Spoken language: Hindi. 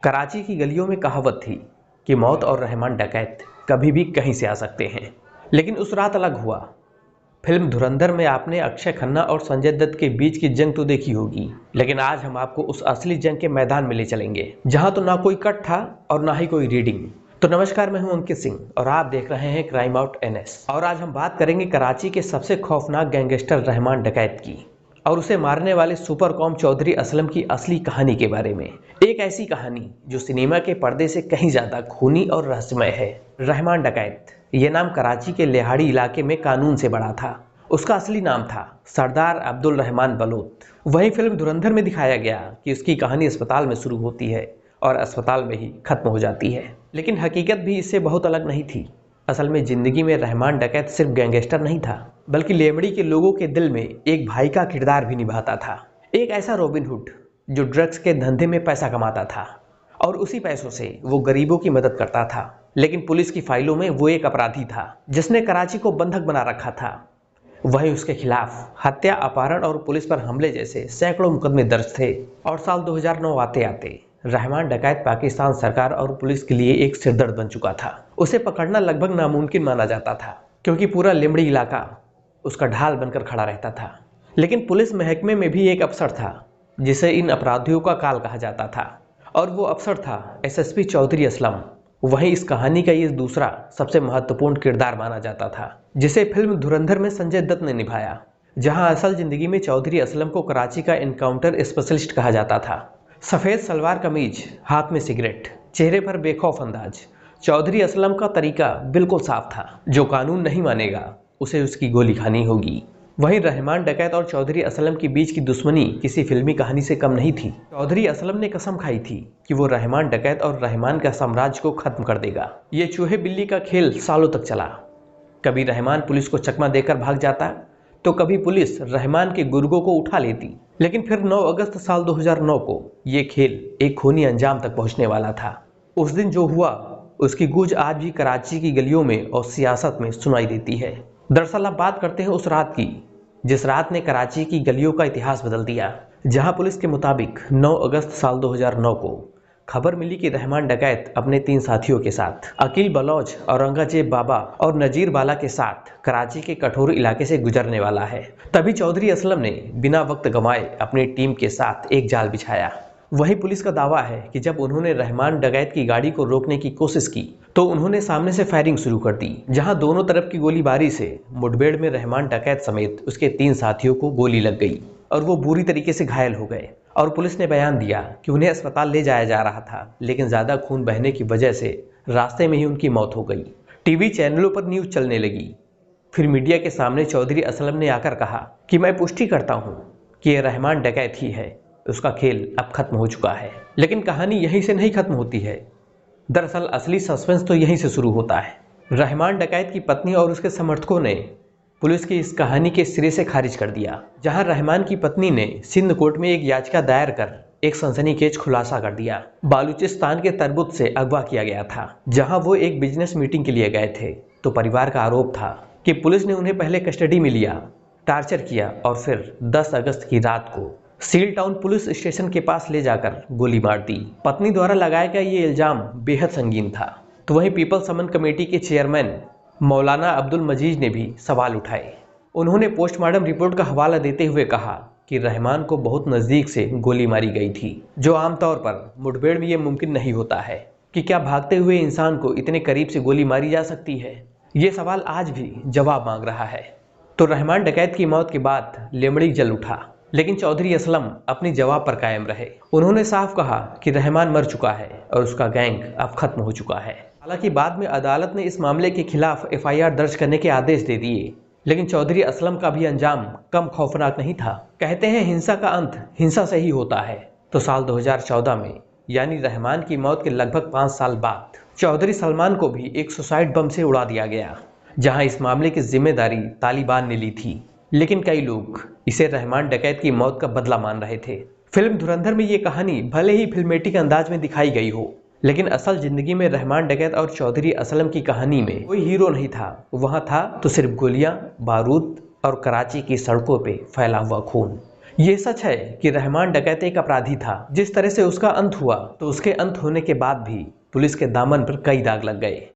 कराची की गलियों में कहावत थी कि मौत और रहमान डकैत कभी भी कहीं से आ सकते हैं, लेकिन उस रात अलग हुआ। फिल्म धुरंधर में आपने अक्षय खन्ना और संजय दत्त के बीच की जंग तो देखी होगी, लेकिन आज हम आपको उस असली जंग के मैदान में ले चलेंगे जहां तो ना कोई कट था और ना ही कोई रीडिंग। तो नमस्कार, मैं हूं अंकित सिंह और आप देख रहे हैं क्राइम आउट एनएस। और आज हम बात करेंगे कराची के सबसे खौफनाक गैंगस्टर रहमान डकैत की और उसे मारने वाले सुपर कॉम चौधरी असलम की असली कहानी के बारे में। एक ऐसी कहानी जो सिनेमा के पर्दे से कहीं ज्यादा खूनी और रहस्यमय है। रहमान डकैत, ये नाम कराची के लेहाड़ी इलाके में कानून से बड़ा था। उसका असली नाम था सरदार अब्दुल रहमान बलोत। वही फिल्म धुरंधर में दिखाया गया कि उसकी कहानी अस्पताल में शुरू होती है और अस्पताल में ही खत्म हो जाती है, लेकिन हकीकत भी इससे बहुत अलग नहीं थी। असल में जिंदगी में रहमान डकैत सिर्फ गैंगस्टर नहीं था, बल्कि लेमड़ी के लोगों के दिल में एक भाई का किरदार भी निभाता था। एक ऐसा रॉबिन हुड जो ड्रग्स के धंधे में पैसा कमाता था और उसी पैसों से वो गरीबों की मदद करता था। लेकिन पुलिस की फाइलों में वो एक अपराधी था जिसने कराची को बंधक बना रखा था। वहीं उसके खिलाफ हत्या, अपहरण और पुलिस पर हमले जैसे सैकड़ों मुकदमे दर्ज थे। और साल 2009 आते आते रहमान डकैत पाकिस्तान सरकार और पुलिस के लिए एक सिरदर्द बन चुका था। उसे पकड़ना लगभग नामुमकिन माना जाता था, क्योंकि पूरा लिमड़ी इलाका उसका ढाल बनकर खड़ा रहता था। लेकिन पुलिस महकमे में भी एक अफसर था जिसे इन अपराधियों का काल कहा जाता था, और वो अफसर था एसएसपी चौधरी असलम। वहीं इस कहानी का ये दूसरा सबसे महत्वपूर्ण किरदार माना जाता था, जिसे फिल्म धुरंधर में संजय दत्त ने निभाया, जहां असल जिंदगी में चौधरी असलम को कराची का एनकाउंटर स्पेशलिस्ट कहा जाता था। सफेद सलवार कमीज, हाथ में सिगरेट, चेहरे पर बेखौफ अंदाज। चौधरी असलम का तरीका बिल्कुल साफ था, जो कानून नहीं मानेगा उसे उसकी गोली खानी होगी। वहीं रहमान डकैत और चौधरी असलम के बीच की दुश्मनी किसी फिल्मी कहानी से कम नहीं थी। चौधरी असलम ने कसम खाई थी कि वो रहमान डकैत और रहमान का साम्राज्य को खत्म कर देगा। ये चूहे बिल्ली का खेल सालों तक चला। कभी रहमान पुलिस को चकमा देकर भाग जाता, तो कभी पुलिस रहमान के गुर्गों को उठा लेती। लेकिन फिर 9 अगस्त साल 2009 को ये खेल एक खूनी अंजाम तक पहुंचने वाला था। उस दिन जो हुआ उसकी गूंज आज भी कराची की गलियों में और सियासत में सुनाई देती है। दरअसल अब बात करते हैं उस रात की, जिस रात ने कराची की गलियों का इतिहास बदल दिया। जहां पुलिस के मुताबिक 9 अगस्त साल 2009 को खबर मिली कि रहमान डकैत अपने 3 साथियों के साथ अकील बलोच, औरंगजेब बाबा और नजीर बाला के साथ कराची के कठोर इलाके से गुजरने वाला है। तभी चौधरी असलम ने बिना वक्त गंवाए अपनी टीम के साथ एक जाल बिछाया। वहीं पुलिस का दावा है कि जब उन्होंने रहमान डकैत की गाड़ी को रोकने की कोशिश की तो उन्होंने सामने से फायरिंग शुरू कर दी, जहां दोनों तरफ की गोलीबारी से मुठभेड़ में रहमान डकैत समेत उसके 3 साथियों को गोली लग गई और वो बुरी तरीके से घायल हो गए। और पुलिस ने बयान दिया कि उन्हें अस्पताल ले जाया जा रहा था, लेकिन ज्यादा खून बहने की वजह से रास्ते में ही उनकी मौत हो गई। टीवी चैनलों पर न्यूज चलने लगी। फिर मीडिया के सामने चौधरी असलम ने आकर कहा कि मैं पुष्टि करता हूँ कि यह रहमान डकैत ही है, उसका खेल अब खत्म हो चुका है। लेकिन कहानी यहीं से नहीं खत्म होती है। दरअसल असली सस्पेंस तो यहीं से शुरू होता है। रहमान डकैत की पत्नी और उसके समर्थकों ने पुलिस की इस कहानी के सिरे से खारिज कर दिया। जहां रहमान की पत्नी ने सिंध कोर्ट में एक याचिका दायर कर एक सनसनीखेज खुलासा कर दिया। बालूचिस्तान के तरबुत से अगवा किया गया था, जहां वो एक बिजनेस मीटिंग के लिए गए थे। तो परिवार का आरोप था कि पुलिस ने उन्हें पहले कस्टडी में लिया, टार्चर किया और फिर 10 अगस्त की रात को सील टाउन पुलिस स्टेशन के पास ले जाकर गोली मार दी। पत्नी द्वारा लगाया गया ये इल्जाम बेहद संगीन था। तो वहीं पीपल्स समन कमेटी के चेयरमैन मौलाना अब्दुल मजीद ने भी सवाल उठाए। उन्होंने पोस्टमार्टम रिपोर्ट का हवाला देते हुए कहा कि रहमान को बहुत नजदीक से गोली मारी गई थी, जो आमतौर पर मुठभेड़ में ये मुमकिन नहीं होता है कि क्या भागते हुए इंसान को इतने करीब से गोली मारी जा सकती है। ये सवाल आज भी जवाब मांग रहा है। तो रहमान डकैत की मौत के बाद लेमड़ी जल उठा, लेकिन चौधरी असलम अपनी जवाब पर कायम रहे। उन्होंने साफ कहा कि रहमान मर चुका है और उसका गैंग अब खत्म हो चुका है। हालांकि बाद में अदालत ने इस मामले के खिलाफ एफआईआर दर्ज करने के आदेश दे दिए, लेकिन चौधरी असलम का भी अंजाम कम खौफनाक नहीं था। कहते हैं हिंसा का अंत हिंसा से ही होता है। तो साल 2014 में, यानी रहमान की मौत के लगभग 5 साल बाद, चौधरी सलमान को भी एक सुसाइड बम से उड़ा दिया गया, जहां इस मामले की जिम्मेदारी तालिबान ने ली थी। लेकिन कई लोग इसे रहमान डकैत की मौत का बदला मान रहे थे। फिल्म धुरंधर में ये कहानी भले ही फिल्मेटिक अंदाज में दिखाई गई हो, लेकिन असल जिंदगी में रहमान डकैत और चौधरी असलम की कहानी में कोई हीरो नहीं था। वहां था तो सिर्फ गोलियां, बारूद और कराची की सड़कों पे फैला हुआ खून। ये सच है कि रहमान डकैत एक अपराधी था। जिस तरह से उसका अंत हुआ तो उसके अंत होने के बाद भी पुलिस के दामन पर कई दाग लग गए।